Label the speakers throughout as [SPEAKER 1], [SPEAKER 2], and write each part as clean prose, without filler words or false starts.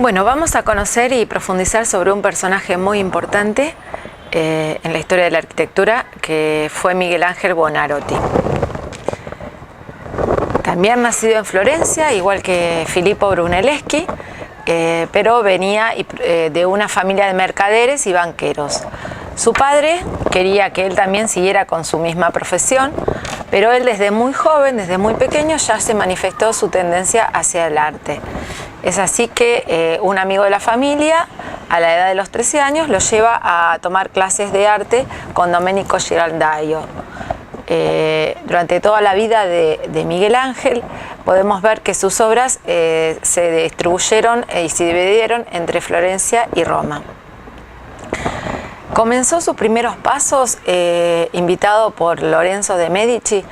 [SPEAKER 1] Bueno, vamos a conocer y profundizar sobre un personaje muy importante en la historia de la arquitectura, que fue Miguel Ángel Buonarroti. También nacido en Florencia, igual que Filippo Brunelleschi, pero venía de una familia de mercaderes y banqueros. Su padre quería que él también siguiera con su misma profesión, pero él desde muy joven, desde muy pequeño, ya se manifestó su tendencia hacia el arte. Es así que un amigo de la familia, a la edad de los 13 años, lo lleva a tomar clases de arte con Domenico Ghirlandaio. Durante toda la vida de Miguel Ángel podemos ver que sus obras se distribuyeron y se dividieron entre Florencia y Roma. Comenzó sus primeros pasos invitado por Lorenzo de Medici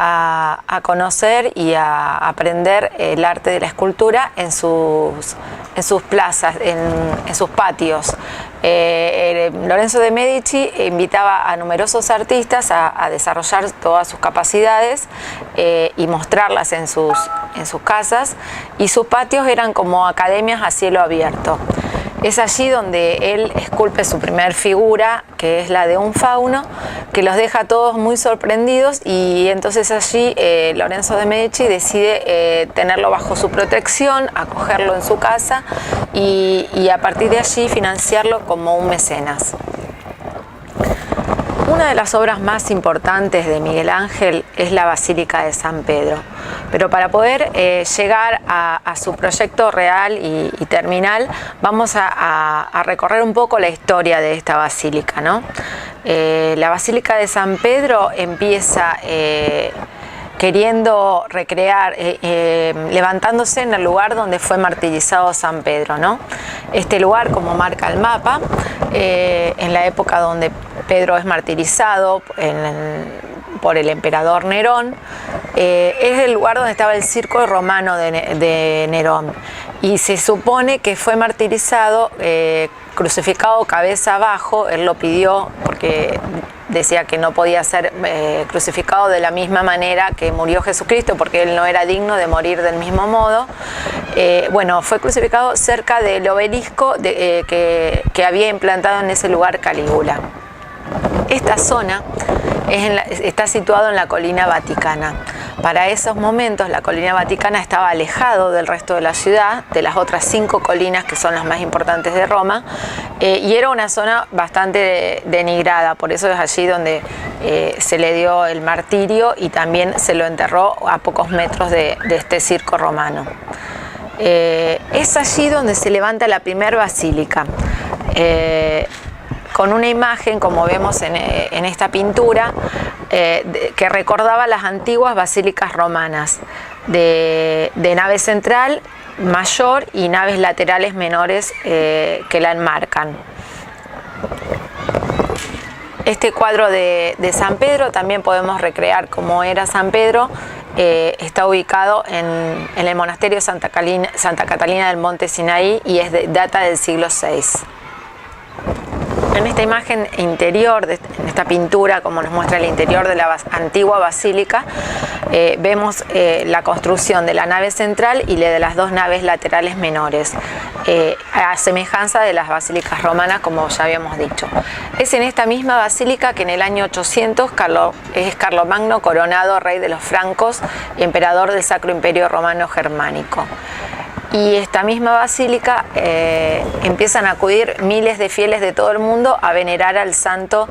[SPEAKER 1] a conocer y a aprender el arte de la escultura en sus plazas, en sus patios. Lorenzo de Medici invitaba a numerosos artistas a desarrollar todas sus capacidades y mostrarlas en sus casas, y sus patios eran como academias a cielo abierto. Es allí donde él esculpe su primer figura, que es la de un fauno, que los deja a todos muy sorprendidos, y entonces allí Lorenzo de Medici decide tenerlo bajo su protección, acogerlo en su casa y a partir de allí financiarlo como un mecenas. Una de las obras más importantes de Miguel Ángel es la Basílica de San Pedro, pero para poder llegar a su proyecto real y terminal, vamos a recorrer un poco la historia de esta basílica, ¿no? La Basílica de San Pedro empieza queriendo recrear, levantándose en el lugar donde fue martirizado San Pedro, ¿no? Este lugar, como marca el mapa, en la época donde Pedro es martirizado por el emperador Nerón, es el lugar donde estaba el circo romano de Nerón, y se supone que fue martirizado crucificado cabeza abajo. Él lo pidió porque decía que no podía ser crucificado de la misma manera que murió Jesucristo, porque él no era digno de morir del mismo modo. Bueno, fue crucificado cerca del obelisco que había implantado en ese lugar Calígula. Esta zona está situada en la Colina Vaticana. Para esos momentos la Colina Vaticana estaba alejado del resto de la ciudad, de las otras 5 colinas que son las más importantes de Roma, y era una zona bastante denigrada. Por eso es allí donde se le dio el martirio y también se lo enterró a pocos metros de este circo romano. Es allí donde se levanta la primera basílica, con una imagen, como vemos en esta pintura, que recordaba las antiguas basílicas romanas, de nave central mayor y naves laterales menores que la enmarcan. Este cuadro de San Pedro también podemos recrear cómo era San Pedro. Está ubicado en el monasterio Santa Catalina del Monte Sinaí y data del siglo VI. En esta imagen interior, en esta pintura, como nos muestra el interior de la antigua basílica, vemos la construcción de la nave central y de las 2 naves laterales menores, a semejanza de las basílicas romanas, como ya habíamos dicho. Es en esta misma basílica que en el año 800 es Carlomagno coronado rey de los francos, emperador del Sacro Imperio Romano Germánico. Y esta misma basílica empiezan a acudir miles de fieles de todo el mundo a venerar al santo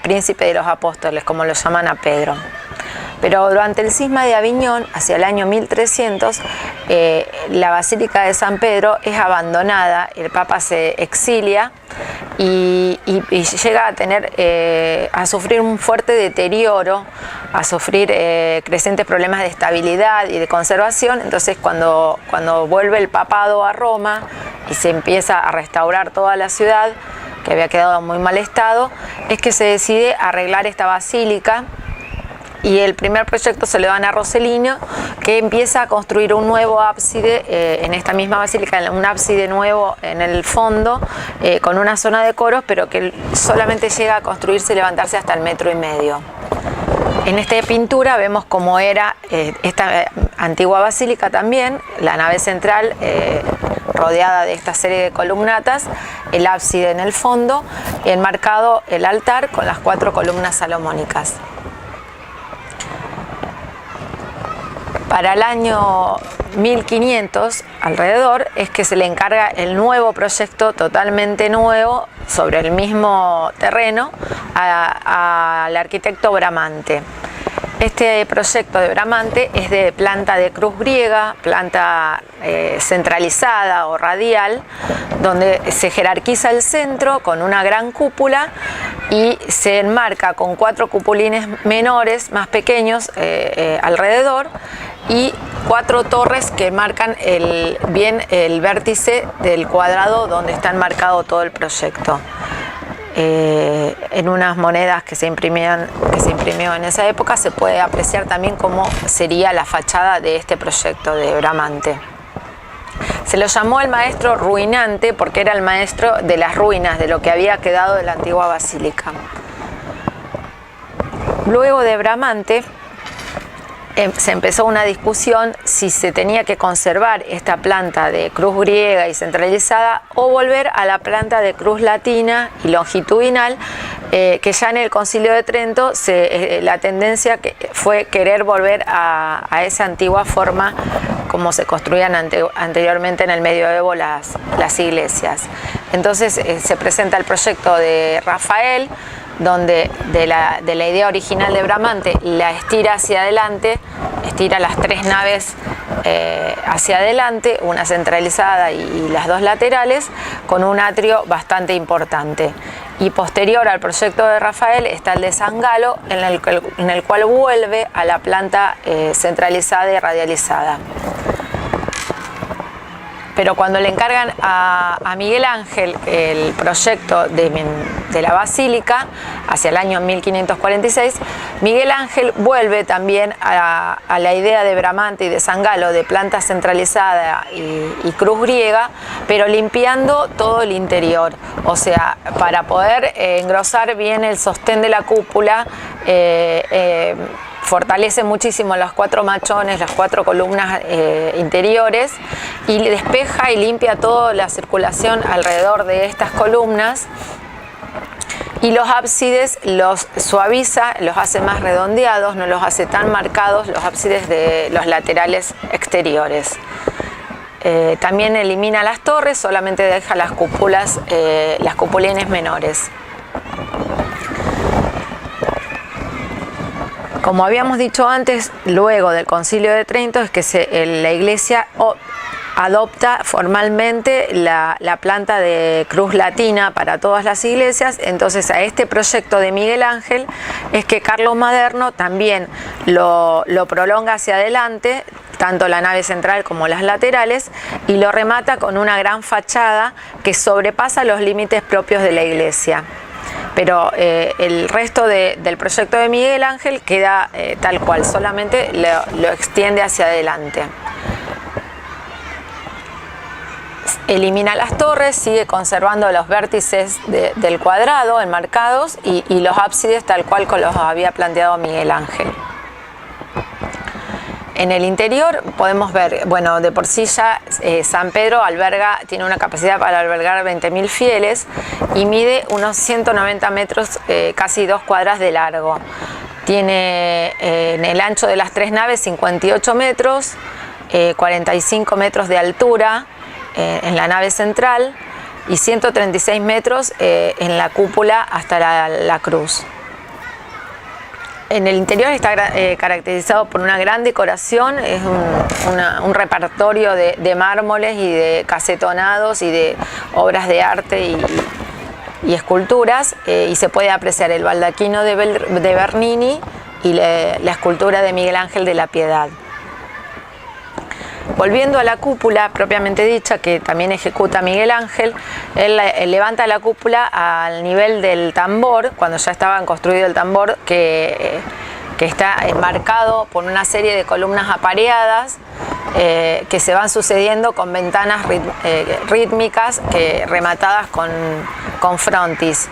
[SPEAKER 1] príncipe de los apóstoles, como lo llaman a Pedro. Pero durante el cisma de Aviñón, hacia el año 1300, la Basílica de San Pedro es abandonada, el Papa se exilia y llega a sufrir un fuerte deterioro, a sufrir crecientes problemas de estabilidad y de conservación. Entonces cuando vuelve el papado a Roma y se empieza a restaurar toda la ciudad, que había quedado en muy mal estado, es que se decide arreglar esta basílica. Y el primer proyecto se lo dan a Rossellino, que empieza a construir un nuevo ábside en esta misma basílica, un ábside nuevo en el fondo, con una zona de coros, pero que solamente llega a construirse y levantarse hasta el 1,5 metros. En esta pintura vemos cómo era esta antigua basílica también, la nave central rodeada de esta serie de columnatas, el ábside en el fondo, enmarcado el altar con las 4 columnas salomónicas. Para el año 1500 alrededor es que se le encarga el nuevo proyecto totalmente nuevo sobre el mismo terreno al arquitecto Bramante. Este proyecto de Bramante es de planta de cruz griega, planta centralizada o radial, donde se jerarquiza el centro con una gran cúpula y se enmarca con 4 cupulines menores, más pequeños, alrededor, y 4 torres que marcan bien el vértice del cuadrado donde está enmarcado todo el proyecto. En unas monedas que se imprimió en esa época se puede apreciar también cómo sería la fachada de este proyecto de Bramante. Se lo llamó el maestro ruinante porque era el maestro de las ruinas, de lo que había quedado de la antigua basílica. Luego de Bramante se empezó una discusión si se tenía que conservar esta planta de cruz griega y centralizada o volver a la planta de cruz latina y longitudinal, que ya en el Concilio de Trento la tendencia fue querer volver a esa antigua forma como se construían anteriormente en el medioevo las iglesias. Entonces se presenta el proyecto de Rafael, donde de la idea original de Bramante la estira hacia adelante, estira las 3 naves hacia adelante, una centralizada y las 2 laterales, con un atrio bastante importante. Y posterior al proyecto de Rafael está el de San Galo, en el cual vuelve a la planta centralizada y radializada. Pero cuando le encargan a Miguel Ángel el proyecto de la basílica, hacia el año 1546, Miguel Ángel vuelve también a la idea de Bramante y de San Galo, de planta centralizada y cruz griega, pero limpiando todo el interior. O sea, para poder engrosar bien el sostén de la cúpula, fortalece muchísimo los 4 machones, las 4 columnas interiores, y despeja y limpia toda la circulación alrededor de estas columnas, y los ábsides los suaviza, los hace más redondeados, no los hace tan marcados los ábsides de los laterales exteriores. También elimina las torres, solamente deja las cúpulas, las cupulines menores. Como habíamos dicho antes, luego del Concilio de Trento es que la Iglesia adopta formalmente la planta de cruz latina para todas las iglesias. Entonces a este proyecto de Miguel Ángel es que Carlos Maderno también lo prolonga hacia adelante, tanto la nave central como las laterales, y lo remata con una gran fachada que sobrepasa los límites propios de la iglesia. Pero el resto del proyecto de Miguel Ángel queda tal cual, solamente lo extiende hacia adelante. Elimina las torres, sigue conservando los vértices del cuadrado enmarcados y los ábsides tal cual como los había planteado Miguel Ángel. En el interior podemos ver, bueno, de por sí ya San Pedro tiene una capacidad para albergar 20.000 fieles y mide unos 190 metros, casi 2 cuadras de largo. Tiene en el ancho de las 3 naves 58 metros, 45 metros de altura en la nave central y 136 metros en la cúpula hasta la cruz. En el interior está caracterizado por una gran decoración, es un repertorio de mármoles y de casetonados y de obras de arte y esculturas, y se puede apreciar el baldaquino de Bernini y la escultura de Miguel Ángel de la Piedad. Volviendo a la cúpula propiamente dicha, que también ejecuta Miguel Ángel, él levanta la cúpula al nivel del tambor, cuando ya estaba construido el tambor, que está enmarcado por una serie de columnas apareadas que se van sucediendo con ventanas rítmicas rematadas con frontis.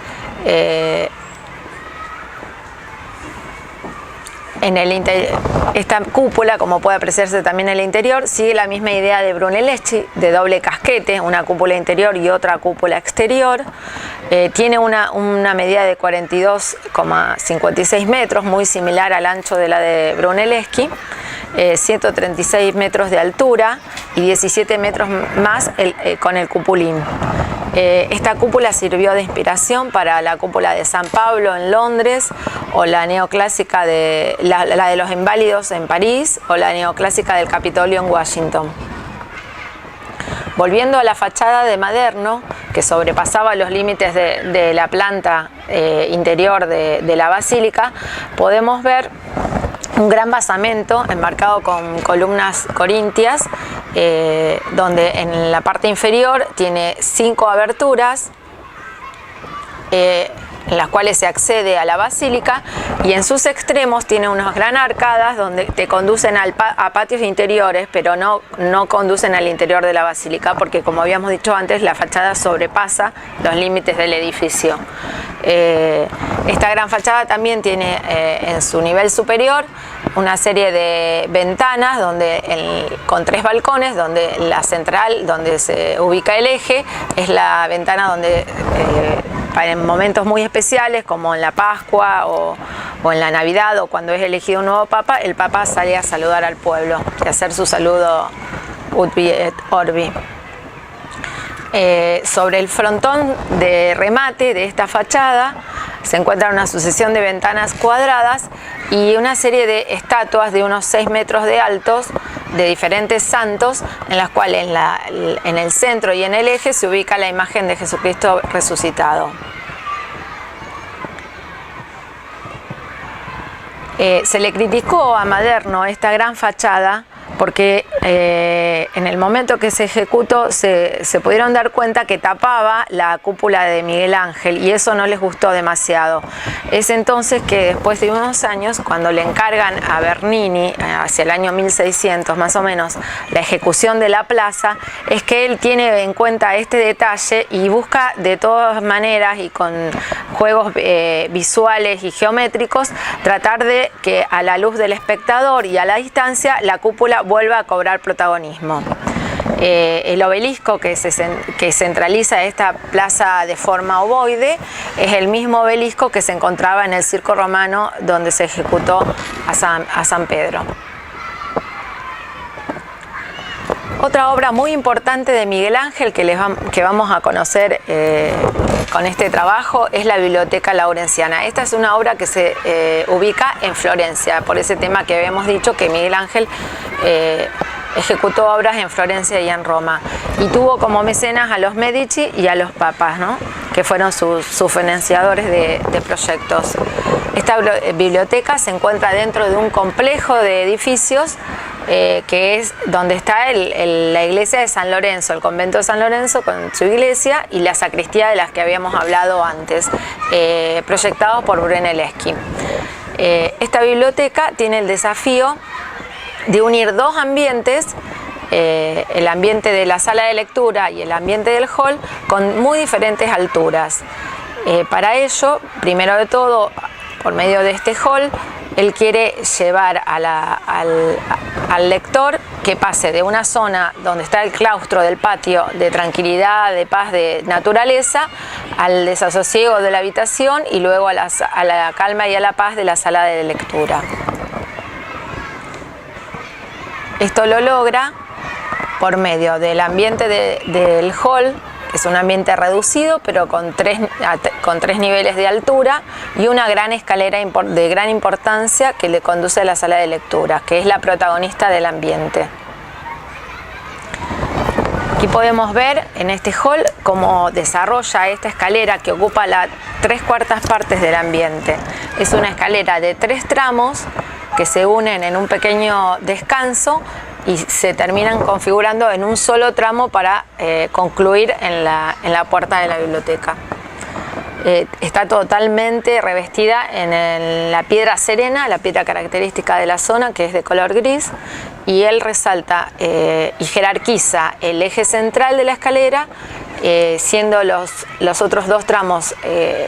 [SPEAKER 1] esta cúpula, como puede apreciarse también en el interior, sigue la misma idea de Brunelleschi, de doble casquete, una cúpula interior y otra cúpula exterior. Tiene una medida de 42,56 metros, muy similar al ancho de la de Brunelleschi, 136 metros de altura y 17 metros más con el cupulín. Esta cúpula sirvió de inspiración para la cúpula de San Pablo en Londres, o la neoclásica la de los Inválidos en París, o la neoclásica del Capitolio en Washington. Volviendo a la fachada de Maderno, que sobrepasaba los límites de la planta interior de la basílica, podemos ver un gran basamento enmarcado con columnas corintias, donde en la parte inferior tiene 5 aberturas en las cuales se accede a la basílica, y en sus extremos tiene unas gran arcadas donde te conducen a patios interiores, pero no conducen al interior de la basílica, porque, como habíamos dicho antes, la fachada sobrepasa los límites del edificio. Esta gran fachada también tiene en su nivel superior una serie de ventanas con 3 balcones, donde la central, donde se ubica el eje, es la ventana donde en momentos muy especiales, como en la Pascua o en la Navidad, o cuando es elegido un nuevo papa, el papa sale a saludar al pueblo y a hacer su saludo Urbi et Orbi. Sobre el frontón de remate de esta fachada se encuentra una sucesión de ventanas cuadradas y una serie de estatuas de unos 6 metros de altos de diferentes santos, en las cuales en el centro y en el eje se ubica la imagen de Jesucristo resucitado. Se le criticó a Maderno esta gran fachada porque en el momento que se ejecutó se pudieron dar cuenta que tapaba la cúpula de Miguel Ángel, y eso no les gustó demasiado. Es entonces que, después de unos años, cuando le encargan a Bernini, hacia el año 1600 más o menos, la ejecución de la plaza, es que él tiene en cuenta este detalle y busca de todas maneras, y con juegos visuales y geométricos, tratar de que, a la luz del espectador y a la distancia, la cúpula vuelva a cobrar protagonismo. El obelisco que centraliza esta plaza de forma ovoide es el mismo obelisco que se encontraba en el Circo Romano, donde se ejecutó a San Pedro. Otra obra muy importante de Miguel Ángel que vamos a conocer con este trabajo es la Biblioteca Laurenciana. Esta es una obra que se ubica en Florencia, por ese tema que habíamos dicho que Miguel Ángel ejecutó obras en Florencia y en Roma, y tuvo como mecenas a los Medici y a los papas, ¿no?, que fueron sus financiadores de proyectos. Esta biblioteca se encuentra dentro de un complejo de edificios que es donde está la iglesia de San Lorenzo, el convento de San Lorenzo con su iglesia, y la sacristía de las que habíamos hablado antes, proyectados por Brunelleschi. Esta biblioteca tiene el desafío de unir 2 ambientes, el ambiente de la sala de lectura y el ambiente del hall, con muy diferentes alturas. Para ello, primero de todo, por medio de este hall, él quiere llevar al lector que pase de una zona donde está el claustro del patio, de tranquilidad, de paz, de naturaleza, al desasosiego de la habitación, y luego a la calma y a la paz de la sala de lectura. Esto lo logra por medio del ambiente del hall, que es un ambiente reducido, pero con tres niveles de altura, y una gran escalera de gran importancia que le conduce a la sala de lectura, que es la protagonista del ambiente. Aquí podemos ver en este hall cómo desarrolla esta escalera, que ocupa las 3/4 partes del ambiente. Es una escalera de 3 tramos que se unen en un pequeño descanso y se terminan configurando en un solo tramo para concluir en la puerta de la biblioteca. Está totalmente revestida en la piedra serena, la piedra característica de la zona, que es de color gris, y él resalta y jerarquiza el eje central de la escalera, siendo los otros 2 tramos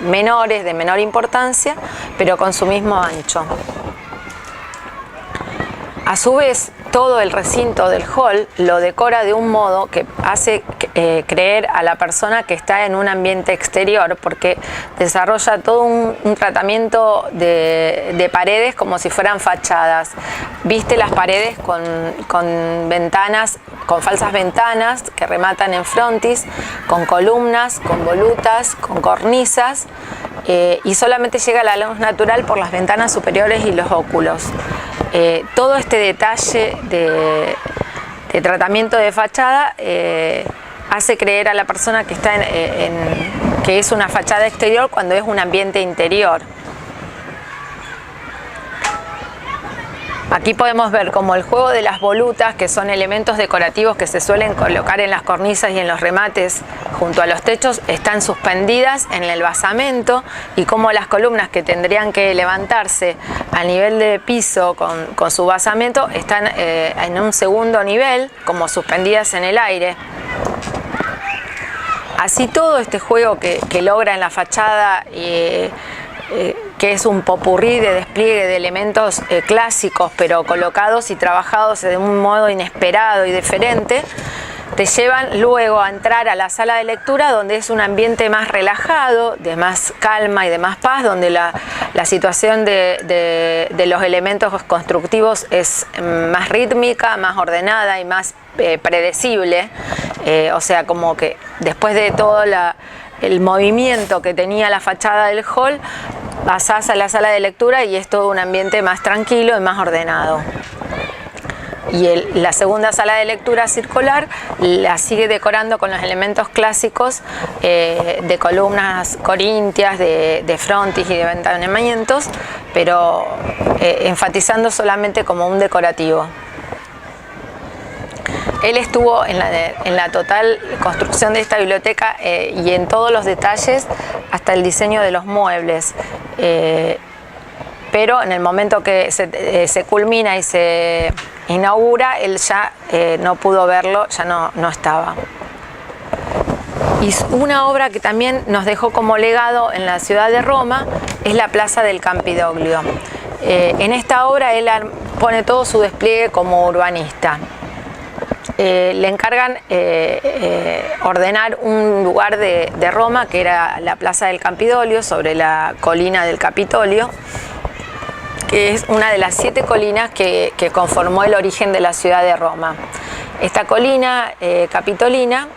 [SPEAKER 1] menores, de menor importancia, pero con su mismo ancho. A su vez, todo el recinto del hall lo decora de un modo que hace creer a la persona que está en un ambiente exterior, porque desarrolla todo un tratamiento de paredes como si fueran fachadas. Viste las paredes con ventanas, con falsas ventanas que rematan en frontis, con columnas, con volutas, con cornisas, y solamente llega la luz natural por las ventanas superiores y los óculos. Todo este detalle de tratamiento de fachada hace creer a la persona que está que es una fachada exterior cuando es un ambiente interior. Aquí podemos ver como el juego de las volutas, que son elementos decorativos que se suelen colocar en las cornisas y en los remates junto a los techos, están suspendidas en el basamento, y como las columnas que tendrían que levantarse al nivel de piso con su basamento están en un segundo nivel, como suspendidas en el aire. Así todo este juego que logra en la fachada, que es un popurrí de despliegue de elementos clásicos, pero colocados y trabajados de un modo inesperado y diferente, te llevan luego a entrar a la sala de lectura, donde es un ambiente más relajado, de más calma y de más paz, donde la situación de los elementos constructivos es más rítmica, más ordenada y más predecible. O sea, como que después de todo el movimiento que tenía la fachada del hall, pasás a la sala de lectura y es todo un ambiente más tranquilo y más ordenado. Y la segunda sala de lectura circular la sigue decorando con los elementos clásicos de columnas corintias, de frontis y de ventanamientos, pero enfatizando solamente como un decorativo. Él estuvo en la total construcción de esta biblioteca y en todos los detalles, hasta el diseño de los muebles. Pero en el momento que se culmina y se inaugura, él ya no pudo verlo, ya no estaba. Y una obra que también nos dejó como legado en la ciudad de Roma es la Plaza del Campidoglio. En esta obra él pone todo su despliegue como urbanista. Le encargan ordenar un lugar de Roma que era la Plaza del Campidoglio, sobre la colina del Capitolio, que es una de las 7 colinas que conformó el origen de la ciudad de Roma. Esta colina capitolina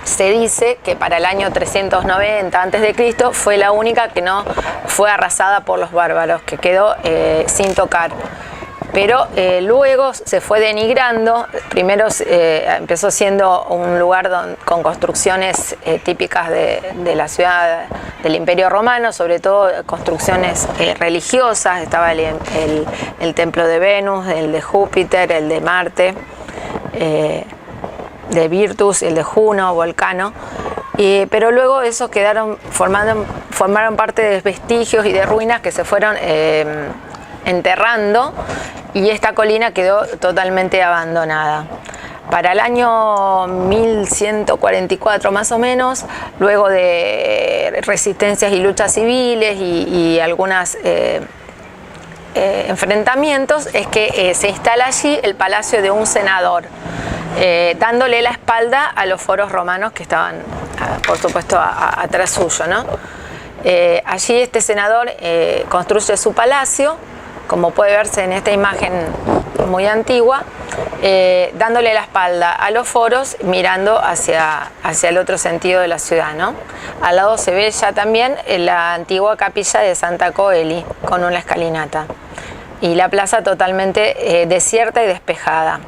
[SPEAKER 1] se dice que para el año 390 a.C. fue la única que no fue arrasada por los bárbaros, que quedó sin tocar. Pero luego se fue denigrando. Primero empezó siendo un lugar con construcciones típicas de la ciudad del Imperio Romano, sobre todo construcciones religiosas. Estaba el templo de Venus, el de Júpiter, el de Marte, de Virtus, el de Juno, Volcano. Pero luego esos formaron parte de vestigios y de ruinas que se fueron enterrando, y esta colina quedó totalmente abandonada. Para el año 1144 más o menos, luego de resistencias y luchas civiles y algunos enfrentamientos, es que se instala allí el palacio de un senador, dándole la espalda a los foros romanos que estaban, por supuesto, atrás suyo, ¿no? Allí este senador construye su palacio, como puede verse en esta imagen muy antigua, dándole la espalda a los foros, mirando hacia el otro sentido de la ciudad, ¿no? Al lado se ve ya también la antigua capilla de Santa Coeli, con una escalinata, y la plaza totalmente desierta y despejada.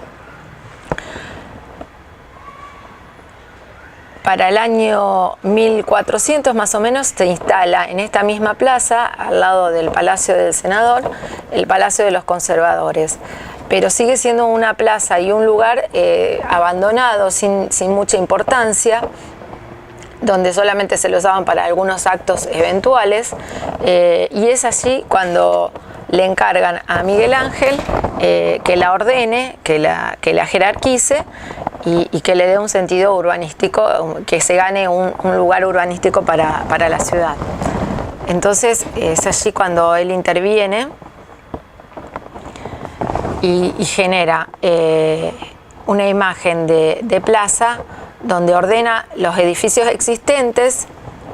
[SPEAKER 1] Para el año 1400 más o menos se instala en esta misma plaza, al lado del Palacio del Senador, el Palacio de los Conservadores. Pero sigue siendo una plaza y un lugar abandonado, sin mucha importancia, donde solamente se lo usaban para algunos actos eventuales, y es allí cuando le encargan a Miguel Ángel que la ordene, que la jerarquice, y que le dé un sentido urbanístico, que se gane un lugar urbanístico para la ciudad. Entonces es allí cuando él interviene y genera una imagen de plaza donde ordena los edificios existentes,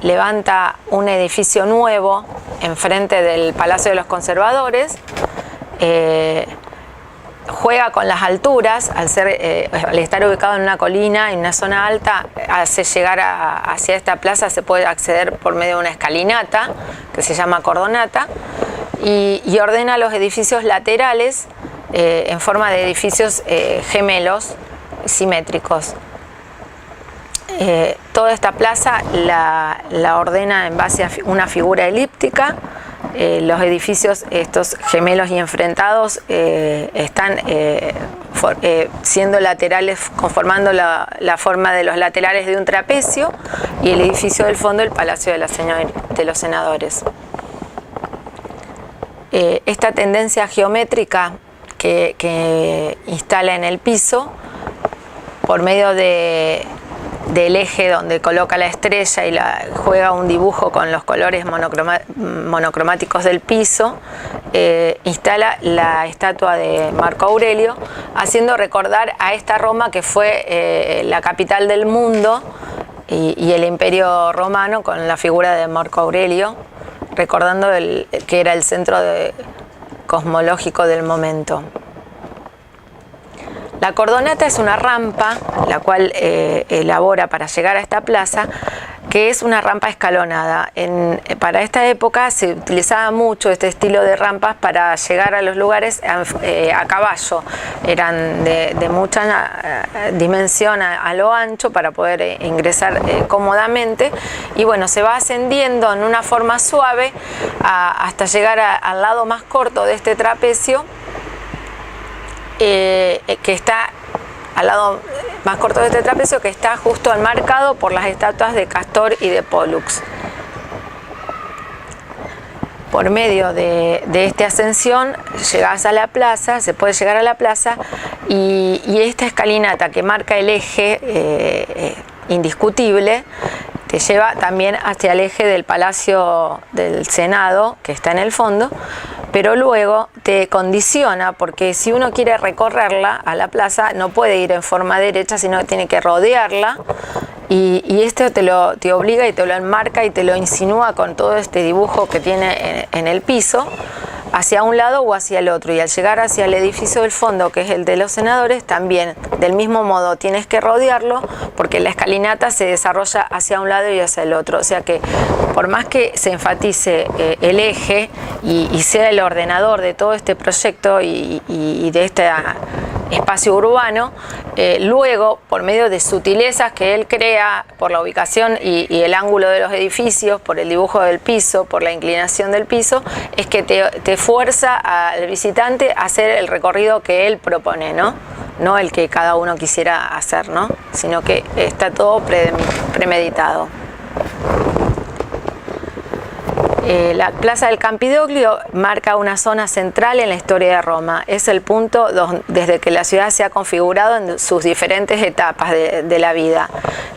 [SPEAKER 1] levanta un edificio nuevo enfrente del Palacio de los Conservadores, juega con las alturas, al estar ubicado en una colina, en una zona alta, hace llegar hacia esta plaza se puede acceder por medio de una escalinata que se llama cordonata y ordena los edificios laterales en forma de edificios gemelos, simétricos. Toda esta plaza la ordena en base a una figura elíptica. Los edificios, estos gemelos y enfrentados, están siendo laterales, conformando la forma de los laterales de un trapecio, y el edificio del fondo, el Palacio de los Senadores. Esta tendencia geométrica que instala en el piso, por medio del eje donde coloca la estrella y juega un dibujo con los colores monocromáticos del piso, instala la estatua de Marco Aurelio, haciendo recordar a esta Roma que fue la capital del mundo y el Imperio Romano, con la figura de Marco Aurelio, recordando que era el centro cosmológico del momento. La cordonata es una rampa, la cual elabora para llegar a esta plaza, que es una rampa escalonada. Para esta época se utilizaba mucho este estilo de rampas para llegar a los lugares a caballo. Eran de mucha dimensión a lo ancho para poder ingresar cómodamente. Y bueno, se va ascendiendo en una forma suave hasta llegar al lado más corto de este trapecio, que está al lado más corto de este trapecio, que está justo enmarcado por las estatuas de Castor y de Pólux. Por medio de esta ascensión llegas a la plaza, se puede llegar a la plaza, y esta escalinata que marca el eje indiscutible te lleva también hacia el eje del Palacio del Senado, que está en el fondo, pero luego te condiciona, porque si uno quiere recorrerla a la plaza no puede ir en forma derecha, sino que tiene que rodearla, y esto te obliga y te lo enmarca y te lo insinúa con todo este dibujo que tiene en el piso, hacia un lado o hacia el otro, y al llegar hacia el edificio del fondo, que es el de los senadores, también del mismo modo tienes que rodearlo, porque la escalinata se desarrolla hacia un lado y hacia el otro. O sea que por más que se enfatice el eje y sea el ordenador de todo este proyecto y de este espacio urbano, luego por medio de sutilezas que él crea por la ubicación y el ángulo de los edificios, por el dibujo del piso, por la inclinación del piso, es que te fuerza al visitante a hacer el recorrido que él propone, no el que cada uno quisiera hacer, sino que está todo premeditado. La Plaza del Campidoglio marca una zona central en la historia de Roma. Es el punto desde que la ciudad se ha configurado en sus diferentes etapas de la vida.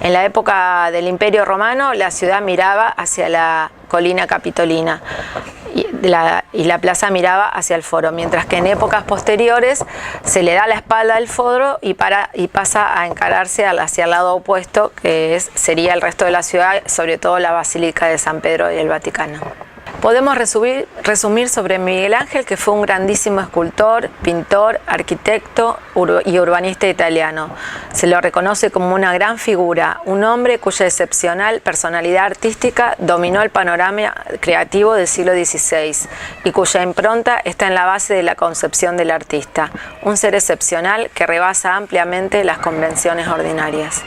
[SPEAKER 1] En la época del Imperio Romano, la ciudad miraba hacia la colina capitolina y la plaza miraba hacia el foro, mientras que en épocas posteriores se le da la espalda al foro y pasa a encararse hacia el lado opuesto, que sería el resto de la ciudad, sobre todo la Basílica de San Pedro y el Vaticano. Podemos resumir sobre Miguel Ángel, que fue un grandísimo escultor, pintor, arquitecto y urbanista italiano. Se lo reconoce como una gran figura, un hombre cuya excepcional personalidad artística dominó el panorama creativo del siglo XVI y cuya impronta está en la base de la concepción del artista, un ser excepcional que rebasa ampliamente las convenciones ordinarias.